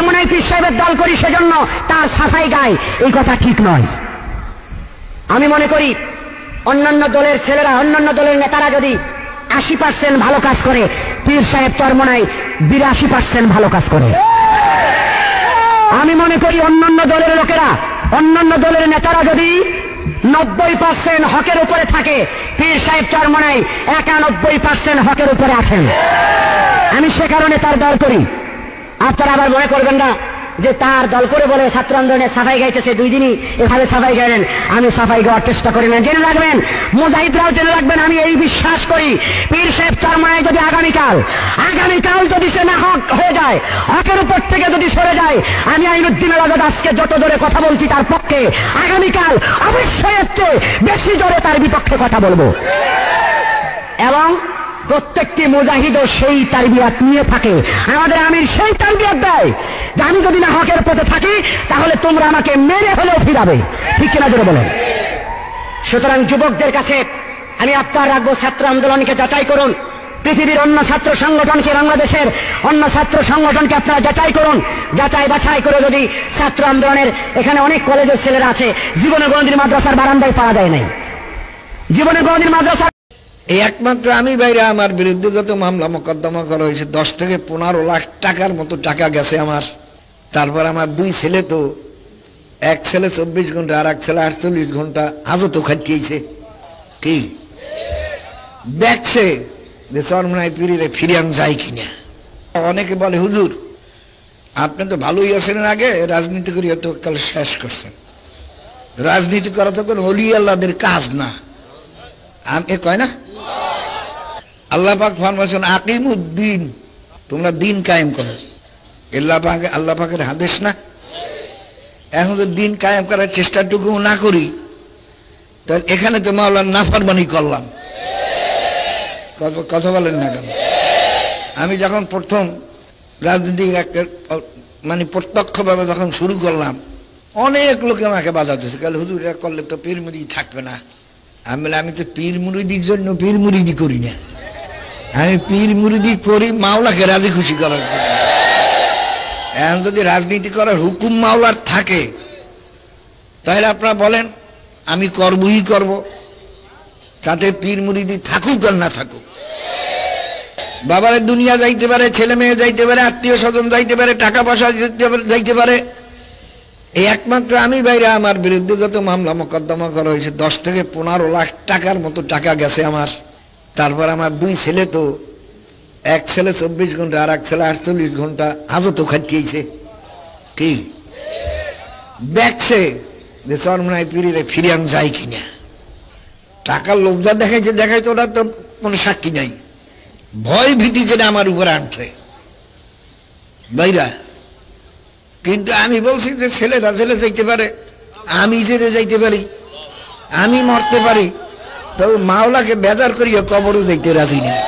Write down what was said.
চরমনাই পীর সাহেবের দল করি সেজন্য তার সাফাই গায়, এই কথা ঠিক নয়। আমি মনে করি অন্যান্য দলের ছেলেরা, অন্যান্য দলের নেতারা যদি 80% ভালো কাজ করে, পীর সাহেব চরমনাই 82% ভালো কাজ করে। আমি মনে করি অন্যান্য দলের লোকেরা, অন্যান্য দলের নেতারা যদি 90% হকের উপরে থাকে, পীর সাহেব চরমনাই 91% হকের উপরে আছেন। আমি সে কারণে তার দল করি। আপনারা আবার মনে করবেন না যে তার দল করে বলে ছাত্র আন্দোলনের সাফাই গাইতেছে, 2 দিনই এভাবে সাফাই গাইলেন। আমি সাফাই গাওয়ার চেষ্টা করি না। জেনে রাখবেন, মুজাহিদরাও জেনে রাখবেন, আমি এই বিশ্বাস করি পীর সাহেব চরমনাই যদি আগামীকাল যদি সে না হক হয়ে যায়, হকের উপর থেকে যদি সরে যায়, আমি আইনুদ্দিন আল আজাদ আজকে যত জোরে কথা বলছি তার পক্ষে, আগামীকাল অবশ্যই একটু বেশি জোরে তার বিপক্ষে কথা বলবো। এবং প্রত্যেকটি মুজাহিদও সেই তারবিয়াত নিয়ে থাকে। আমাদের আমির সেই তারবিয়াত দেয় যে আমি যদি না হকের পথে থাকি তাহলে তোমরা আমাকে মেরে হলেও ফিরাবে। ঠিক কিনা জোরে বলেন। সুতরাং যুবকদের কাছে আমি আবদার রাখবো, ছাত্র আন্দোলনকে যাচাই করুন। পৃথিবীর অন্য ছাত্র সংগঠনকে, বাংলাদেশের অন্য ছাত্র সংগঠনকে আপনারা যাচাই করুন। যাচাই বাছাই করে যদি ছাত্র আন্দোলনের, এখানে অনেক কলেজের ছেলেরা আছে, জীবনে কোনদিন মাদ্রাসার বারান্দায় পাওয়া যায় নাই, জীবনে কোনদিন মাদ্রাসা। এই একমাত্র আমি বাইরে আমার বিরুদ্ধে যত মামলা মোকদ্দমা করা হয়েছে 10 থেকে 15 লাখ টাকার মতো টাকা গেছে আমার। তারপর আমার 2 ছেলে, তো এক ছেলে 24 ঘন্টা আর এক ছেলে 48 ঘন্টা হাজতও খাটিয়েছে। কি দেখছে যে চরমনাই পীরে ফিরিয়ান যায় কিনা। অনেকে বলে, হুজুর আপনি তো ভালোই আছেন, আগে রাজনীতি করিয়া তো কাল শেষ করছেন। রাজনীতি করা তো কোনো ওলি আল্লাহদের কাজ না। এ কয় না, আল্লাহ পাক ফরমাইছেন আকিমুদ্দিন, তোমরা দিন কায়েম করো। আল্লাহ পাকের হাদিস না। এখন যদি দিন কায়েম করার চেষ্টাটুকু না করি, তাহলে এখানে তো মাওলানা নাফরমানি করলাম। কথা বলেন না কেন? আমি যখন প্রথম রাজনীতি মানে প্রত্যক্ষভাবে যখন শুরু করলাম, অনেক লোকে আমাকে বাধা দিয়েছে, কাল হুজুর এটা করলে তো পীর মুরিদ থাকবে না। আমি তো পীর মুরিদির জন্য পীর মুরিদি করি না, আমি পীর মুরিদি করি মাওলাকে রাজি খুশি করার জন্য। এখন যদি রাজনীতি করার হুকুম মাওলার থাকে, তাহলে আপনারা বলেন আমি করবই করব, তাতে পীর মুরিদি থাকুক আর না থাকুক। বাবারে দুনিয়া যাইতে পারে, ছেলে মেয়ে যাইতে পারে, আত্মীয় স্বজন যাইতে পারে, টাকা পয়সা যাইতে পারে। এই একমাত্র আমি বাইরে আমার বিরুদ্ধে যত মামলা মোকদ্দমা করা হয়েছে 10 থেকে 15 লাখ টাকার মতো টাকা গেছে আমার। তারপর আমার 2 ছেলে, তো এক ছেলে 24 ঘন্টা আর এক ছেলে 48 ঘন্টা হাজতও খাটিয়েছে। কি দেখছে যে চরমনাই পীরে ফিরিয়ান যায় কিনা। টাকার লোক যা দেখাইছে ওরা তো কোনো সাক্ষী নাই, ভয় ভীতি যেটা আমার উপরে আনছে বাইরা। কিন্তু আমি বলছি যে ছেলেরা ছেলে যাইতে পারে, আমি জেলে যাইতে পারি, আমি মরতে পারি, তবে মাওলাকে বেজার করিয়া কবরও যাইতে রাজি নেই।